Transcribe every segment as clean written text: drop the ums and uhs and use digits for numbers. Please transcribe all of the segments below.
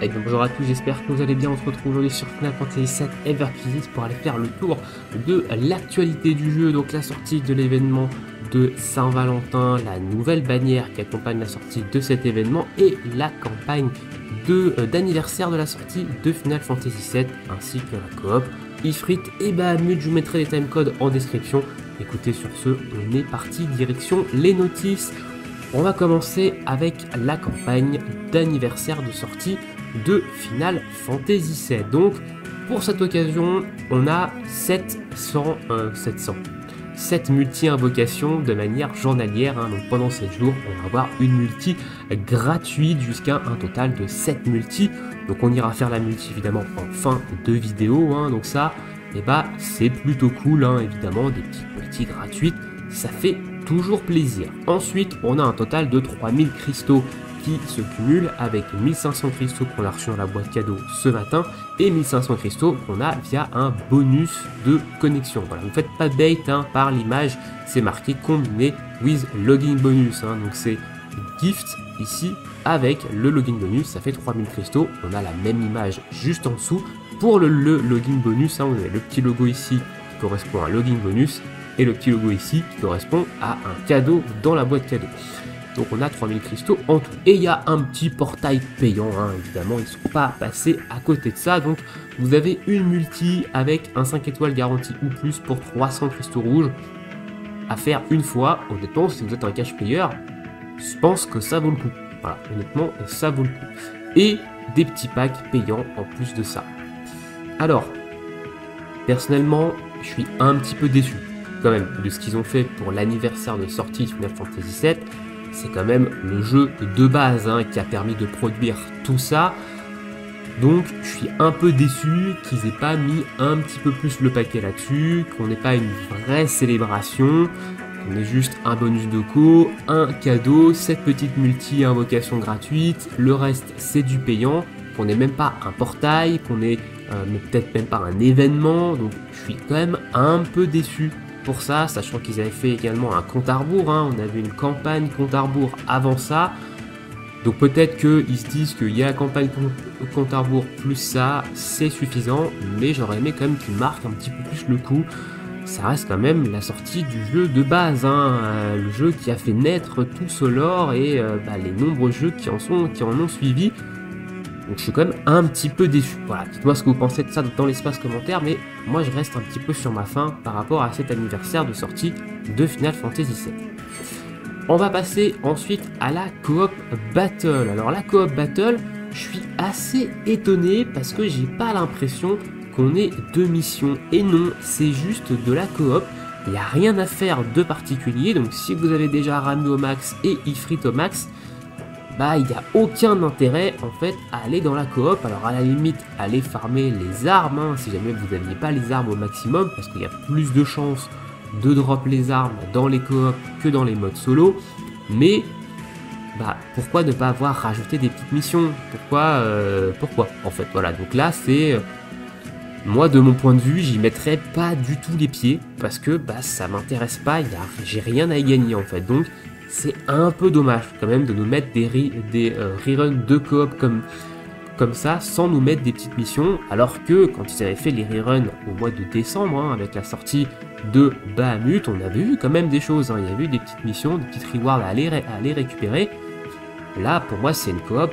Et bien bonjour à tous, j'espère que vous allez bien. On se retrouve aujourd'hui sur Final Fantasy VII Ever Crisis pour aller faire le tour de l'actualité du jeu, donc la sortie de l'événement de Saint-Valentin, la nouvelle bannière qui accompagne la sortie de cet événement et la campagne d'anniversaire de la sortie de Final Fantasy VII ainsi que la coop. Ifrit et Bahamut, je vous mettrai les timecodes en description. Écoutez, sur ce, on est parti direction les notices. On va commencer avec la campagne d'anniversaire de sortie de Final Fantasy VII. Donc, pour cette occasion, on a 7 multi-invocations de manière journalière. Donc, pendant 7 jours, on va avoir une multi gratuite jusqu'à un total de 7 multi. Donc, on ira faire la multi évidemment en fin de vidéo. Donc, ça, c'est plutôt cool. Évidemment, des petites multi gratuites, ça fait toujours plaisir. Ensuite, on a un total de 3000 cristaux qui se cumulent avec 1500 cristaux qu'on a reçu dans la boîte cadeau ce matin et 1500 cristaux qu'on a via un bonus de connexion. Voilà, vous ne faites pas bait par l'image, c'est marqué combiné with login bonus. Donc c'est gift ici avec le login bonus, ça fait 3000 cristaux. On a la même image juste en dessous. Pour le login bonus, vous avez le petit logo ici qui correspond à un login bonus et le petit logo ici qui correspond à un cadeau dans la boîte cadeau. Donc on a 3000 cristaux en tout. Et il y a un petit portail payant, évidemment, ils ne sont pas passés à côté de ça. Donc vous avez une multi avec un 5 étoiles garanti ou plus pour 300 cristaux rouges à faire une fois. Honnêtement, si vous êtes un cash player, je pense que ça vaut le coup. Voilà, honnêtement, ça vaut le coup. Et des petits packs payants en plus de ça. Alors, personnellement, je suis un petit peu déçu quand même de ce qu'ils ont fait pour l'anniversaire de sortie de Final Fantasy VII. C'est quand même le jeu de base qui a permis de produire tout ça. Donc je suis un peu déçu qu'ils aient pas mis un petit peu plus le paquet là-dessus, qu'on n'ait pas une vraie célébration, qu'on ait juste un bonus de co, un cadeau, cette petite multi-invocation gratuite, le reste c'est du payant, qu'on n'ait même pas un portail, qu'on ait peut-être même pas un événement. Donc je suis quand même un peu déçu pour ça, sachant qu'ils avaient fait également un compte à rebours, on avait une campagne compte à rebours avant ça, donc peut-être qu'ils se disent qu'il y a la campagne compte à rebours plus ça, c'est suffisant, mais j'aurais aimé quand même qu'ils marquent un petit peu plus le coup. Ça reste quand même la sortie du jeu de base, le jeu qui a fait naître tout ce lore et les nombreux jeux qui en ont suivi. Donc je suis quand même un petit peu déçu. Voilà, dites-moi ce que vous pensez de ça dans l'espace commentaire, mais moi je reste un petit peu sur ma faim par rapport à cet anniversaire de sortie de Final Fantasy VII. On va passer ensuite à la coop battle. Alors la coop battle, je suis assez étonné parce que j'ai pas l'impression qu'on ait deux missions. Et non, c'est juste de la coop. Il n'y a rien à faire de particulier. Donc si vous avez déjà Ramuh au max et Ifrit au max, il n'y a aucun intérêt en fait à aller dans la coop. Alors à la limite, aller farmer les armes si jamais vous n'aviez pas les armes au maximum, parce qu'il y a plus de chances de drop les armes dans les coops que dans les modes solo. Mais pourquoi ne pas avoir rajouté des petites missions? Pourquoi en fait? Voilà, donc là c'est moi de mon point de vue, j'y mettrais pas du tout les pieds parce que ça m'intéresse pas, j'ai rien à y gagner en fait. Donc c'est un peu dommage quand même de nous mettre des reruns de coop comme ça, sans nous mettre des petites missions, alors que quand ils avaient fait les reruns au mois de décembre, avec la sortie de Bahamut, on avait eu quand même des choses, il y avait eu des petites missions, des petites rewards à aller récupérer. Là, pour moi, c'est une coop,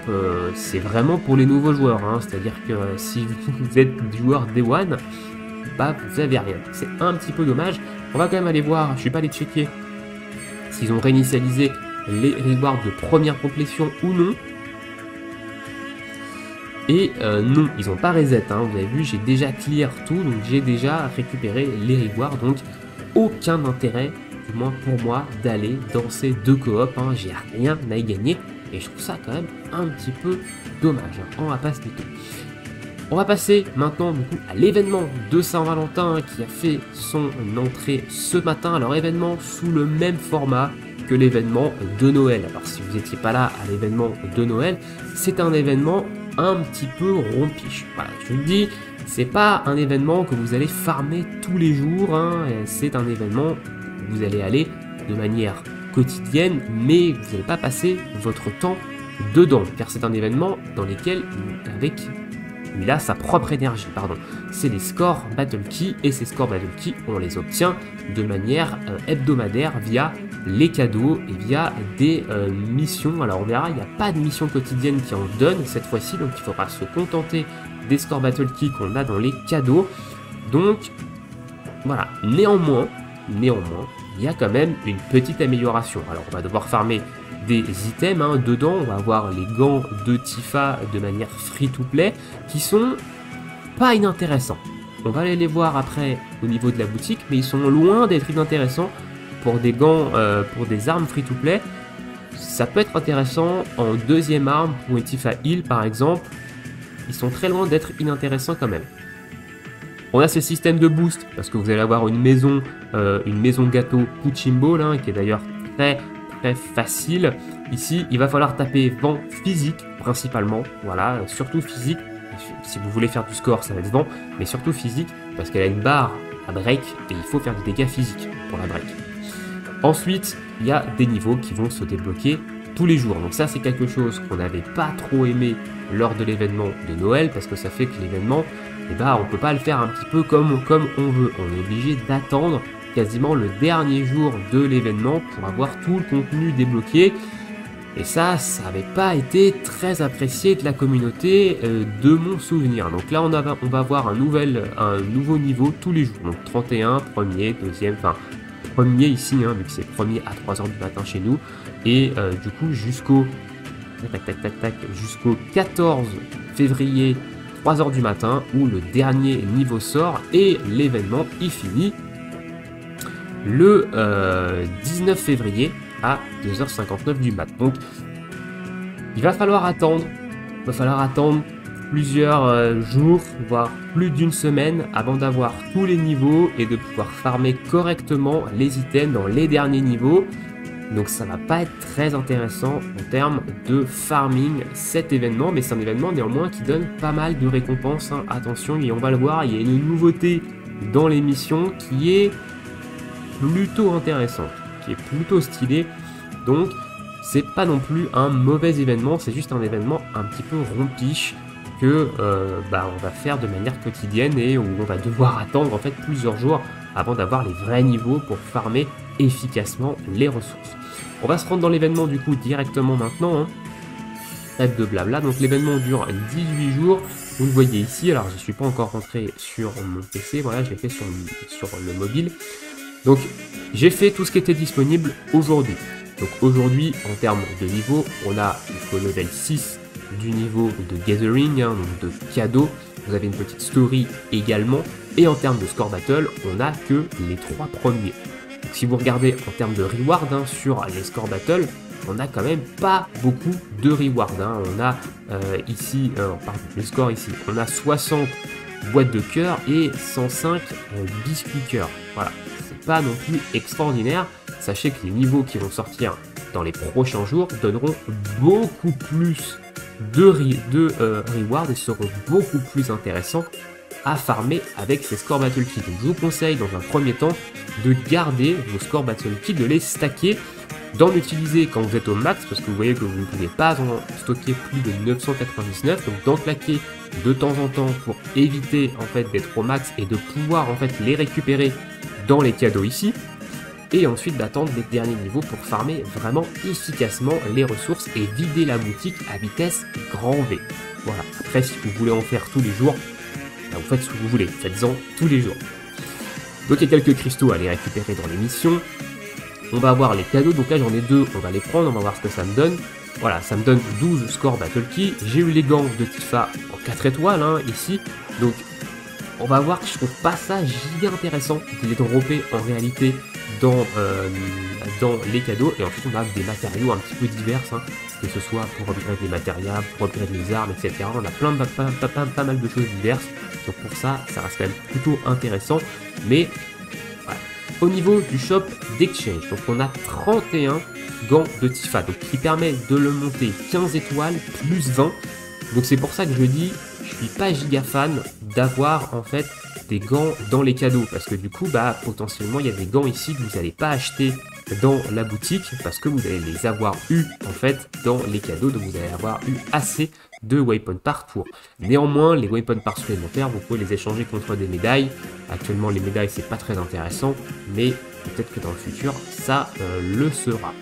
c'est vraiment pour les nouveaux joueurs, c'est-à-dire que si vous êtes joueur Day One, vous avez rien. C'est un petit peu dommage. On va quand même aller voir, je suis pas allé checker s'ils ont réinitialisé les rewards de première complétion ou non. Et non, ils n'ont pas reset, vous avez vu, j'ai déjà clear tout, donc j'ai déjà récupéré les rewards, donc aucun intérêt, du moins pour moi, d'aller dans ces deux coops, j'ai rien à y gagner, et je trouve ça quand même un petit peu dommage, on va pas se mytho. On va passer maintenant du coup à l'événement de Saint-Valentin qui a fait son entrée ce matin. Alors événement sous le même format que l'événement de Noël. Alors si vous n'étiez pas là à l'événement de Noël, c'est un événement un petit peu rompiche. Voilà, je vous le dis, c'est pas un événement que vous allez farmer tous les jours, c'est un événement où vous allez aller de manière quotidienne, mais vous n'allez pas passer votre temps dedans, car c'est un événement dans lequel il a sa propre énergie, pardon. C'est les scores Battle Key, et ces scores Battle Key, on les obtient de manière hebdomadaire via les cadeaux et via des missions. Alors on verra, il n'y a pas de mission quotidienne qui en donne cette fois-ci, donc il faudra se contenter des scores Battle Key qu'on a dans les cadeaux. Donc voilà, néanmoins, il y a quand même une petite amélioration. Alors on va devoir farmer des items, hein. Dedans on va avoir les gants de Tifa de manière free-to-play qui sont pas inintéressants. On va aller les voir après au niveau de la boutique, mais ils sont loin d'être inintéressants pour des gants, pour des armes free-to-play. Ça peut être intéressant en deuxième arme pour une Tifa Heal par exemple. Ils sont très loin d'être inintéressants quand même. On a ce système de boost parce que vous allez avoir une maison gâteau Punching Ball, hein, qui est d'ailleurs très facile. Ici, il va falloir taper vent physique principalement, voilà, surtout physique. Si vous voulez faire du score, ça va être vent, mais surtout physique parce qu'elle a une barre à break et il faut faire des dégâts physiques pour la break. Ensuite, il y a des niveaux qui vont se débloquer tous les jours. Donc ça, c'est quelque chose qu'on n'avait pas trop aimé lors de l'événement de Noël parce que ça fait que l'événement, eh ben, on peut pas le faire un petit peu comme on veut. On est obligé d'attendre quasiment le dernier jour de l'événement pour avoir tout le contenu débloqué. Et ça n'avait pas été très apprécié de la communauté de mon souvenir. Donc là, on va avoir un nouveau niveau tous les jours. Donc 31, premier, deuxième, enfin premier ici, hein, vu que c'est premier à 3h du matin chez nous. Et du coup, jusqu'au 14 février, 3h du matin, où le dernier niveau sort et l'événement y finit le 19 février à 2h59 du mat. Donc il va falloir attendre plusieurs jours, voire plus d'une semaine avant d'avoir tous les niveaux et de pouvoir farmer correctement les items dans les derniers niveaux. Donc ça va pas être très intéressant en termes de farming cet événement, mais c'est un événement néanmoins qui donne pas mal de récompenses, hein. Attention, et on va le voir, il y a une nouveauté dans l'émission qui est plutôt intéressante, qui est plutôt stylée. Donc c'est pas non plus un mauvais événement, c'est juste un événement un petit peu rompiche que on va faire de manière quotidienne et où on va devoir attendre en fait plusieurs jours avant d'avoir les vrais niveaux pour farmer efficacement les ressources. On va se rendre dans l'événement du coup directement maintenant, hein. Trêve de blabla. Donc l'événement dure 18 jours. Vous le voyez ici, alors je ne suis pas encore rentré sur mon PC, voilà, je l'ai fait sur le mobile. Donc j'ai fait tout ce qui était disponible aujourd'hui. Donc aujourd'hui, en termes de niveau, on a jusqu'au level 6 du niveau de Gathering, hein, donc de cadeaux. Vous avez une petite story également. Et en termes de score battle, on n'a que les 3 premiers. Donc, si vous regardez en termes de reward, hein, sur les score battle, on n'a quand même pas beaucoup de reward, hein. On a ici, le score ici, on a 60 boîtes de cœur et 105 biscuits cœur. Voilà, c'est pas non plus extraordinaire. Sachez que les niveaux qui vont sortir dans les prochains jours donneront beaucoup plus de rewards et seront beaucoup plus intéressants à farmer avec ces scores battle kits. Donc je vous conseille dans un premier temps de garder vos scores battle kits, de les stacker, d'en utiliser quand vous êtes au max, parce que vous voyez que vous ne pouvez pas en stocker plus de 999, donc d'en claquer de temps en temps pour éviter en fait d'être au max et de pouvoir en fait les récupérer dans les cadeaux ici. Et ensuite d'attendre les derniers niveaux pour farmer vraiment efficacement les ressources et vider la boutique à vitesse grand V. Voilà, après si vous voulez en faire tous les jours, vous faites ce que vous voulez, faites-en tous les jours. Donc il y a quelques cristaux à aller récupérer dans les missions. On va avoir les cadeaux, donc là j'en ai 2, on va les prendre, on va voir ce que ça me donne. Voilà, ça me donne 12 scores battle key. J'ai eu les gants de Tifa en 4 étoiles, hein, ici. Donc on va voir que je trouve pas ça giga intéressant de les dropper en réalité dans les cadeaux. Et ensuite on a des matériaux un petit peu divers, hein, que ce soit pour upgrade les matériaux, pour upgrade les armes, etc. On a pas mal de choses diverses. Donc pour ça, ça reste quand même plutôt intéressant. Mais voilà. Au niveau du shop d'exchange, donc on a 31 gants de Tifa, donc qui permet de le monter 15 étoiles plus 20. Donc c'est pour ça que je dis, je suis pas giga fan d'avoir en fait des gants dans les cadeaux, parce que du coup potentiellement il y a des gants ici que vous n'allez pas acheter dans la boutique parce que vous allez les avoir eu en fait dans les cadeaux, donc vous allez avoir eu assez de weapon parts pour. Néanmoins, les weapon parts supplémentaires, vous pouvez les échanger contre des médailles. Actuellement, les médailles, c'est pas très intéressant, mais peut-être que dans le futur, ça le sera.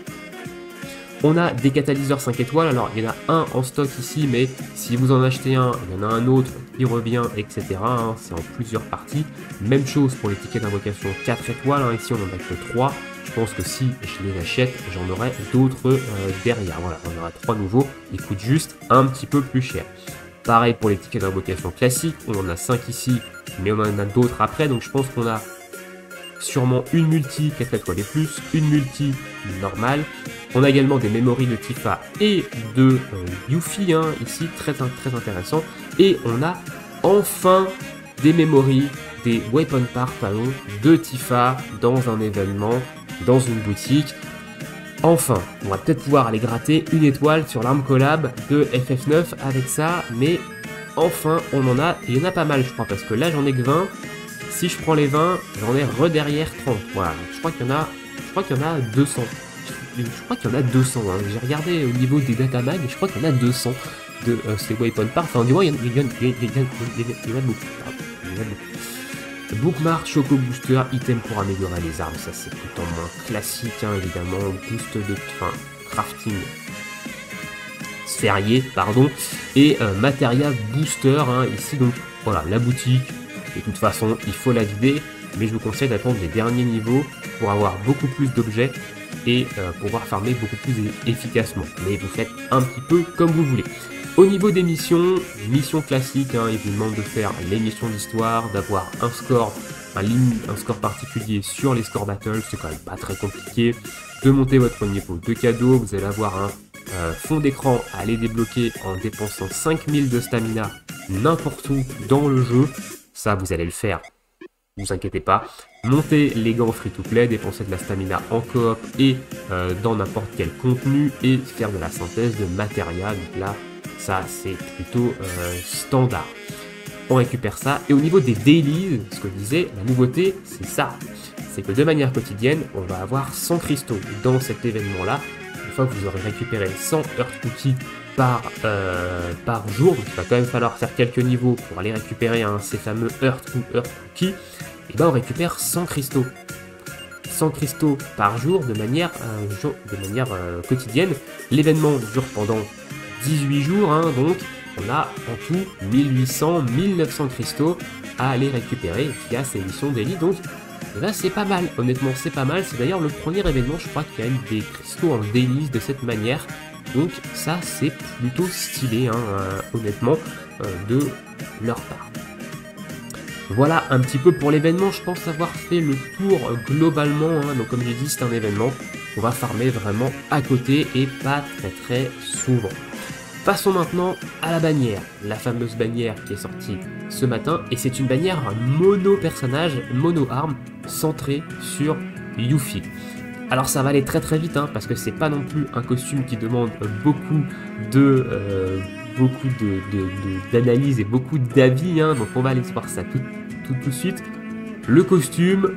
On a des catalyseurs 5 étoiles, alors il y en a un en stock ici, mais si vous en achetez un, il y en a un autre qui revient, etc. Hein, c'est en plusieurs parties. Même chose pour les tickets d'invocation 4 étoiles, hein, ici on en a que 3. Je pense que si je les achète, j'en aurai d'autres derrière. Voilà, on aura 3 nouveaux, ils coûtent juste un petit peu plus cher. Pareil pour les tickets d'invocation classiques, on en a 5 ici, mais on en a d'autres après, donc je pense qu'on a sûrement une multi 4 étoiles et plus, une multi normale. On a également des memories de Tifa et de Yuffie, hein, ici, très intéressant. Et on a enfin des memories, des weapon parts, pardon, de Tifa dans un événement, dans une boutique. Enfin, on va peut-être pouvoir aller gratter une étoile sur l'arme collab de FF9 avec ça, mais enfin, on en a, et il y en a pas mal, je crois, parce que là, j'en ai que 20. Si je prends les 20, j'en ai derrière 30. Voilà, je crois qu'il y en a 200. Je crois qu'il y en a 200. Hein. J'ai regardé au niveau des datamag et je crois qu'il y en a 200 de ces weapon parts. Enfin, du moins, il y en a beaucoup. Bookmark, Choco Booster, item pour améliorer les armes. Ça, c'est tout en moins classique, hein, évidemment. Boost de crafting sphérié, pardon. Et Materia Booster, hein, ici, donc, voilà, la boutique. De toute façon, il faut la vider, mais je vous conseille d'attendre les derniers niveaux pour avoir beaucoup plus d'objets et pouvoir farmer beaucoup plus efficacement. Mais vous faites un petit peu comme vous voulez. Au niveau des missions classiques, hein, il vous demande de faire les missions d'histoire, d'avoir un score, un score particulier sur les score battles, c'est quand même pas très compliqué. De monter votre niveau de cadeau, vous allez avoir un fond d'écran à aller débloquer en dépensant 5000 de stamina n'importe où dans le jeu. Ça, vous allez le faire, ne vous inquiétez pas. Monter les gants free-to-play, dépenser de la stamina en coop et dans n'importe quel contenu et faire de la synthèse de matériel. Donc là, ça, c'est plutôt standard. On récupère ça. Et au niveau des dailies, ce que je disais, la nouveauté, c'est ça. C'est que de manière quotidienne, on va avoir 100 cristaux dans cet événement-là. Une fois que vous aurez récupéré 100 Earth Cookies par jour, donc il va quand même falloir faire quelques niveaux pour aller récupérer ces fameux Earth Cookies, et ben on récupère 100 cristaux. 100 cristaux par jour de manière quotidienne. L'événement dure pendant 18 jours, hein, donc on a en tout 1800-1900 cristaux à aller récupérer via ces missions daily, donc là c'est pas mal, honnêtement c'est pas mal. C'est d'ailleurs le premier événement, je crois, qui a eu des cristaux en daily de cette manière. Donc ça c'est plutôt stylé, hein, honnêtement, de leur part. Voilà un petit peu pour l'événement, je pense avoir fait le tour globalement, hein. Donc comme j'ai dit, c'est un événement qu'on va farmer vraiment à côté et pas très souvent. Passons maintenant à la bannière, la fameuse bannière qui est sortie ce matin, et c'est une bannière mono personnage, mono arme, centrée sur Yuffie. Alors ça va aller très vite, hein, parce que c'est pas non plus un costume qui demande beaucoup d'analyse et beaucoup d'avis, hein, donc on va aller voir ça tout de suite. Le costume,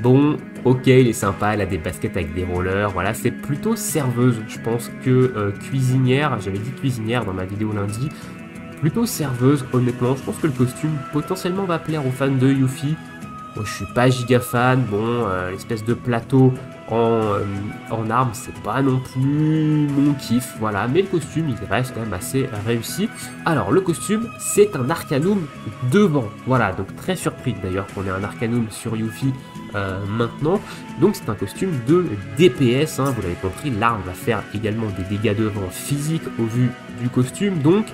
bon, ok, il est sympa, elle a des baskets avec des rollers, voilà, c'est plutôt serveuse, je pense que cuisinière, j'avais dit cuisinière dans ma vidéo lundi, plutôt serveuse, honnêtement. Je pense que le costume potentiellement va plaire aux fans de Yuffie. Moi, je suis pas giga fan, bon, l'espèce de plateau en armes, c'est pas non plus mon kiff, voilà, mais le costume, il reste quand même assez réussi. Alors, le costume, c'est un Arcanum devant, voilà, donc très surpris d'ailleurs qu'on ait un Arcanum sur Yuffie maintenant. Donc c'est un costume de DPS, hein, vous l'avez compris, l'arme va faire également des dégâts de vent physiques au vu du costume, donc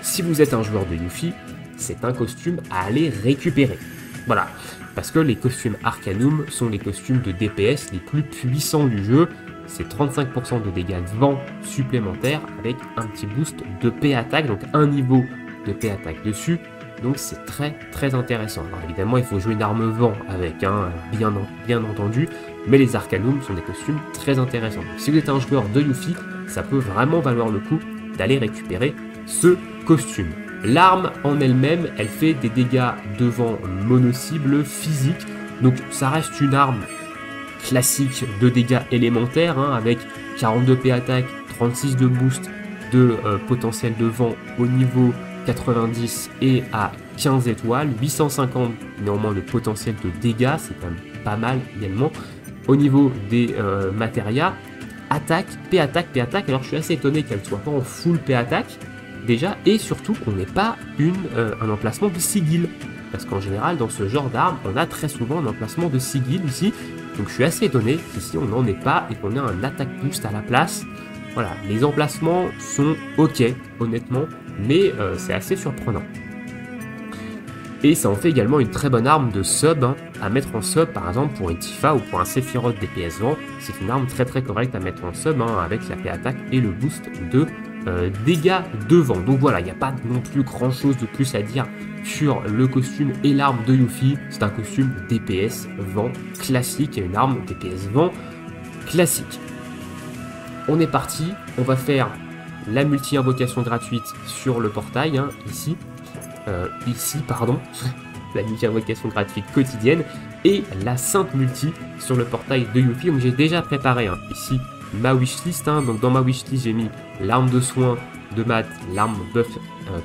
si vous êtes un joueur de Yuffie, c'est un costume à aller récupérer. Voilà, parce que les costumes Arcanum sont les costumes de DPS les plus puissants du jeu. C'est 35% de dégâts de vent supplémentaires avec un petit boost de P attaque, donc un niveau de P attaque dessus. Donc c'est très intéressant. Alors évidemment, il faut jouer une arme vent avec, bien entendu, mais les Arcanum sont des costumes très intéressants. Donc, si vous êtes un joueur de Yuffie, ça peut vraiment valoir le coup d'aller récupérer ce costume. L'arme en elle-même, elle fait des dégâts de vent mono-cible physique, donc ça reste une arme classique de dégâts élémentaires, hein, avec 42 P attaque, 36 de boost, de potentiel de vent au niveau 90 et à 15 étoiles, 850 néanmoins de potentiel de dégâts, c'est quand même pas mal également. Au niveau des matérias, attaque, P attaque, alors je suis assez étonné qu'elle soit pas en full P attaque déjà, et surtout qu'on n'ait pas un emplacement de sigil, parce qu'en général dans ce genre d'arme on a très souvent un emplacement de sigil ici, donc je suis assez étonné qu'ici on n'en ait pas et qu'on ait un attaque boost à la place. Voilà, les emplacements sont ok honnêtement, mais c'est assez surprenant. Et ça en fait également une très bonne arme de sub, hein, à mettre en sub par exemple pour une Tifa ou pour un Sephiroth DPS vent. C'est une arme très correcte à mettre en sub, hein, avec la P attaque et le boost de dégâts de vent. Donc voilà, il n'y a pas non plus grand chose de plus à dire sur le costume et l'arme de Yuffie. C'est un costume DPS vent classique et une arme DPS vent classique. On est parti, on va faire la multi-invocation gratuite sur le portail, hein, ici, la multi-invocation gratuite quotidienne, et la sainte multi sur le portail de Yuffie. Donc j'ai déjà préparé, hein, ici ma wishlist, hein, donc dans ma wishlist j'ai mis l'arme de soin de Matt, l'arme buff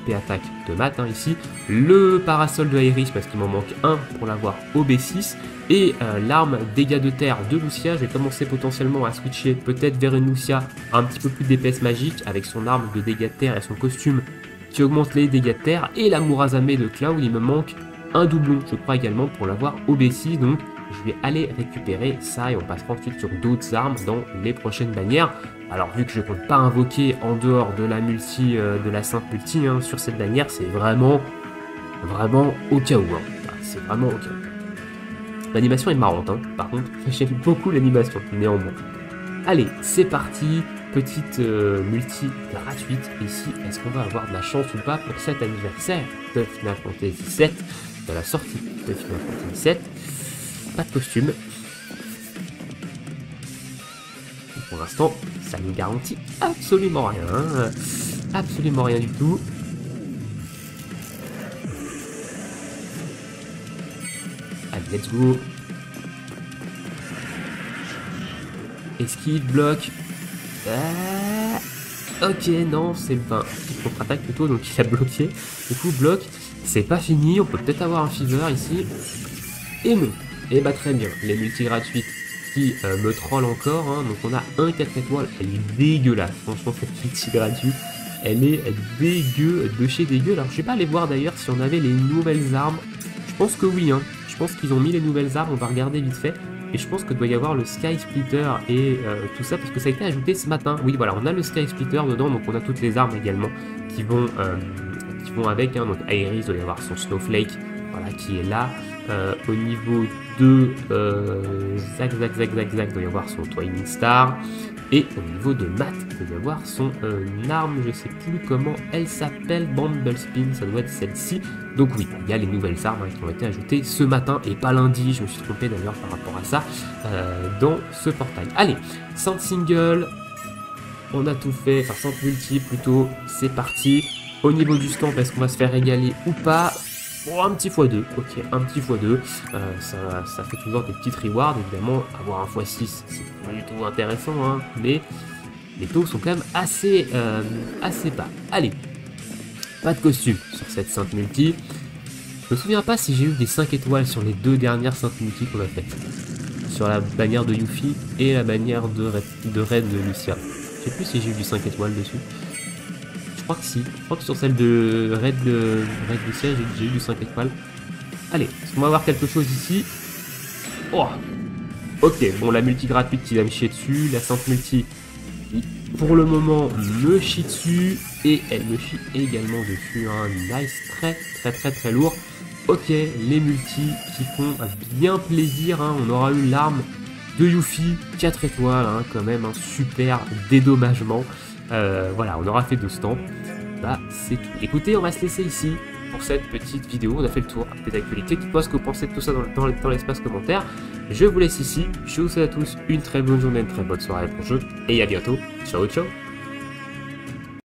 P attaque de Matt, hein, ici, le parasol de Aeris parce qu'il m'en manque un pour l'avoir au B6, et l'arme dégâts de terre de Lucia. Je vais commencer potentiellement à switcher peut-être vers une Lucia un petit peu plus d'épaisse magique avec son arme de dégâts de terre et son costume qui augmente les dégâts de terre, et la Murazame de Cloud. Il me manque un doublon je crois également pour l'avoir au B6, donc je vais aller récupérer ça et on passera ensuite sur d'autres armes dans les prochaines bannières. Alors vu que je ne compte pas invoquer en dehors de la multi, de la sainte multi, hein, sur cette bannière, c'est vraiment au cas où, hein. Voilà, c'est vraiment au cas où. L'animation est marrante, hein, par contre j'aime beaucoup l'animation néanmoins. Allez, c'est parti, petite multi gratuite ici. Est-ce qu'on va avoir de la chance ou pas pour cet anniversaire de Final Fantasy VII, de la sortie de Final Fantasy VII? Pas de costume. Pour l'instant, ça ne garantit absolument rien. Hein. Absolument rien du tout. Allez, let's go. Esquive, bloc. Ok, non, c'est le contre-attaque plutôt, donc il a bloqué. Du coup, bloc, c'est pas fini. On peut peut-être avoir un fever ici. Et non. Et bah très bien, les multi gratuites qui me trollent encore, hein. Donc on a un 4 étoiles, elle est dégueulasse, franchement cette multi gratuite, elle est dégueu, de chez dégueu. Alors je vais pas aller voir d'ailleurs si on avait les nouvelles armes, je pense que oui, hein. Je pense qu'ils ont mis les nouvelles armes, on va regarder vite fait, et je pense que doit y avoir le Sky Splitter et tout ça, parce que ça a été ajouté ce matin. Oui voilà, on a le Sky Splitter dedans, donc on a toutes les armes également qui vont avec, hein. Donc Aeris doit y avoir son Snowflake, voilà, qui est là. Au niveau de Zack doit y avoir son Twining Star, et au niveau de Matt il doit y avoir son arme, je sais plus comment elle s'appelle, Bumble Spin, ça doit être celle-ci. Donc oui, il y a les nouvelles armes, hein, qui ont été ajoutées ce matin et pas lundi, je me suis trompé d'ailleurs par rapport à ça, dans ce portail. Allez, Sainte Single, on a tout fait, enfin Sainte Multi plutôt, c'est parti. Au niveau du stand, est-ce qu'on va se faire régaler ou pas? Bon, un petit x2, ok, un petit x2, ça fait toujours des petites rewards, évidemment, avoir un x6, c'est pas du tout intéressant, hein, mais les taux sont quand même assez bas. Allez, pas de costume sur cette sainte multi. Je me souviens pas si j'ai eu des 5 étoiles sur les deux dernières saintes multi qu'on a faites. Sur la bannière de Yuffie et la bannière de Red de Lucia. Je sais plus si j'ai eu du 5 étoiles dessus. Je crois que si. Je crois que sur celle de Red Lucia, j'ai eu du 5 étoiles. Allez, est-ce qu'on va avoir quelque chose ici? Oh, ok, bon, la multi gratuite qui va me chier dessus. La sainte multi, pour le moment, me chie dessus. Et elle me chie également dessus. Hein. Nice, très lourd. Ok, les multis qui font bien plaisir. Hein. On aura eu l'arme de Yuffie, 4 étoiles, hein, quand même, un super dédommagement. Voilà, on aura fait 2 stands. Bah, c'est tout. Écoutez, on va se laisser ici pour cette petite vidéo. On a fait le tour des actualités. Dites-moi ce que vous pensez de tout ça dans l'espace commentaire. Je vous laisse ici. Je vous souhaite à tous une très bonne journée, une très bonne soirée pour le jeu. Et à bientôt. Ciao, ciao.